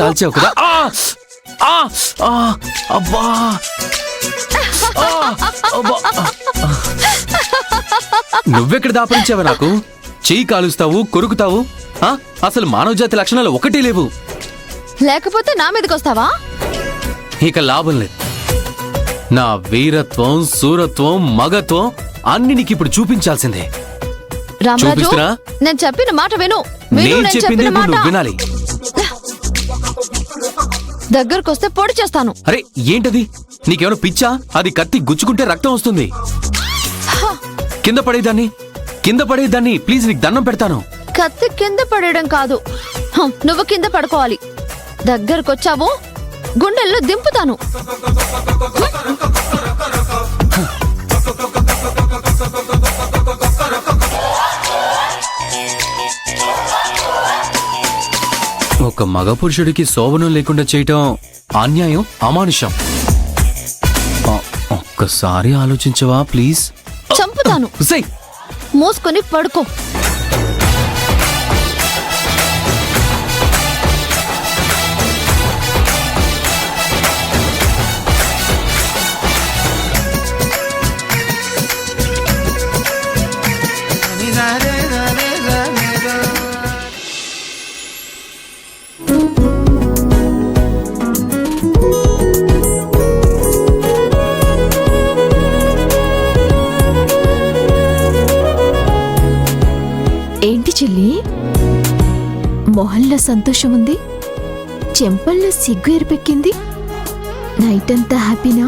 కాల్చావు కదా. అబ్బా నువ్వెక్కడ దాపరించావా? నాకు చెయ్యి కాలుస్తావు, కొరుకుతావు. అసలు మానవ జాతి లక్షణాలు ఒకటి లేవు. లేకపోతే నా మీదకొస్తావా? ఇక లాభం లేదు. నా వీరత్వం, సూరత్వం, మగత్వం అన్ని నీకు ఇప్పుడు చూపించాల్సిందే. రామరాజు, నేను చెప్పిన మాట విను. నేను చెప్పింది నువ్వు వినాలి. దగ్గరకొస్తే పొడి చేస్తాను. అరే ఏంటది? నీకేమైనా పిచ్చా? అది కత్తి గుచ్చుకుంటే రక్తం వస్తుంది. కింద పడేదాన్ని ప్లీజ్, నీకు దండం పెడతాను. కత్తి కింద పడేయడం కాదు, నువ్వు కింద పడుకోవాలి. దగ్గరకొచ్చావు, గుండెల్లో దింపుతాను. ఒక మగ పురుషుడికి శోభనం లేకుండా చేయటం అన్యాయం, అమానుషం. ఒక్కసారి ఆలోచించవా ప్లీజ్? చంపుతాను. మూసుకొని పడుకో. ఏంటి చెల్లి, మొహంలో సంతోషం ఉంది, చెంపల్లో సిగ్గు ఎరిపెక్కింది. నైట్ అంతా హ్యాపీనా?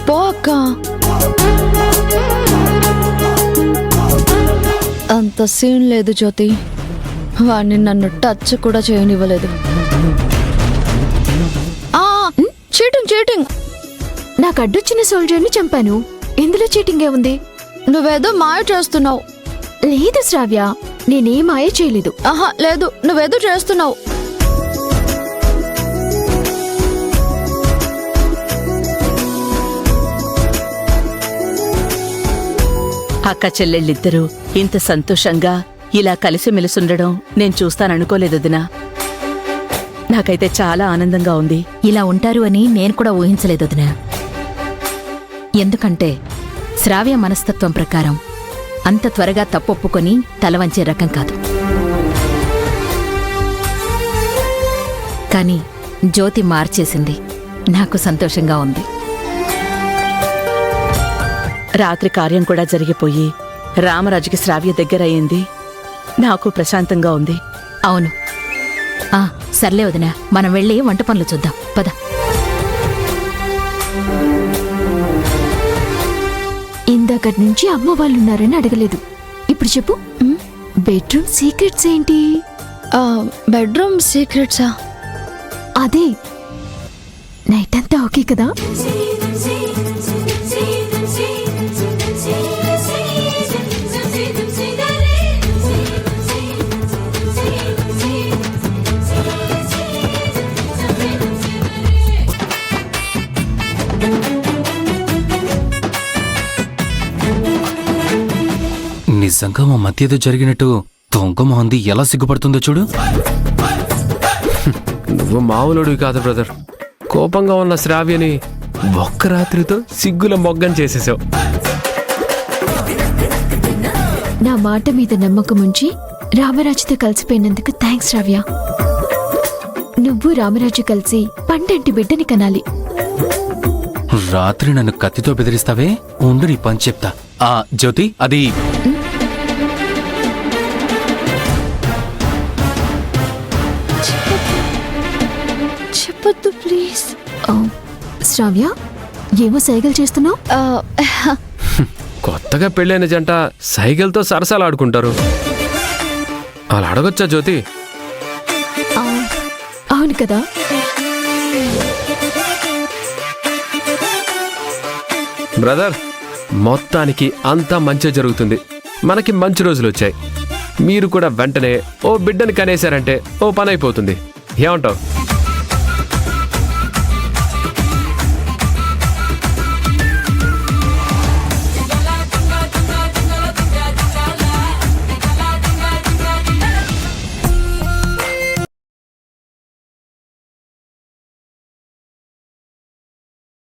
పో అక్క. అంత సీన్ లేదు జ్యోతి. వాడిని నన్ను టచ్ కూడా చేయనివ్వలేదు. చీటింగ్. నాకు అడ్డొచ్చిన సోల్జర్ని చంపాను. ఇందులో చీటింగే ఉంది? నువ్వేదో మాయ చేస్తున్నావు. లేదు శ్రావ్య, నేనే మాయ చేయలేదు. లేదు, నువ్వేదో చేస్తున్నావు. అక్క చెల్లెళ్ళిద్దరూ ఇంత సంతోషంగా ఇలా కలిసిమెలిసుండడం నేను చూస్తాననుకోలేదు వదినా. నాకైతే చాలా ఆనందంగా ఉంది. ఇలా ఉంటారు అని నేను కూడా ఊహించలేదు వదినా. ఎందుకంటే శ్రావ్య మనస్తత్వం ప్రకారం అంత త్వరగా తప్పొప్పుకొని తలవంచే రకం కాదు. కానీ జ్యోతి మార్చేసింది. నాకు సంతోషంగా ఉంది. రాత్రి కార్యం కూడా జరిగిపోయి రామరాజుకి శ్రావ్య దగ్గరయ్యింది. నాకు ప్రశాంతంగా ఉంది. అవును. సర్లే వదినా, మనం వెళ్ళి వంట పనులు చూద్దాం పద. ఇందాకటి నుంచి అమ్మ వాళ్ళున్నారని అడగలేదు. ఇప్పుడు చెప్పు, బెడ్రూమ్ సీక్రెట్స్ ఏంటి? బెడ్రూమ్ సీక్రెట్సా? అదే, నైట్ అంతా ఓకే కదా? నిజంగా మా మధ్య ఏదో జరిగినట్టు దొంగ మొహంది ఎలా సిగ్గుపడుతుందో చూడు. నువ్వు మామూలుడివి కాదు బ్రదర్. కోపంగా ఉన్న శ్రావ్యని ఒక్క రాత్రితో సిగ్గుల మొగ్గం చేసేసావు. నా మాట మీద నమ్మకం ఉంచి రామరాజుతో కలిసిపోయినందుకు థ్యాంక్స్ శ్రావ్య. నువ్వు రామరాజు కలిసి పండంటి బిడ్డని కనాలి. రాత్రి నన్ను కత్తితో బెదిరిస్తావే, ఉండు నీ పని చెప్తా. జ్యోతి, అది చెప్పొద్దు ప్లీజ్. శ్రావ్య, ఏమో సైగలు చేస్తున్నావు? కొత్తగా పెళ్ళైన జంట సైకిల్తో సరసాలు ఆడుకుంటారు. అలా అడగొచ్చా జ్యోతి? అవును కదా. బ్రదర్, మొత్తానికి అంతా మంచి జరుగుతుంది. మనకి మంచి రోజులు వచ్చాయి. మీరు కూడా వెంటనే ఓ బిడ్డని కనేశారంటే ఓ పని అయిపోతుంది. ఏమంటావు?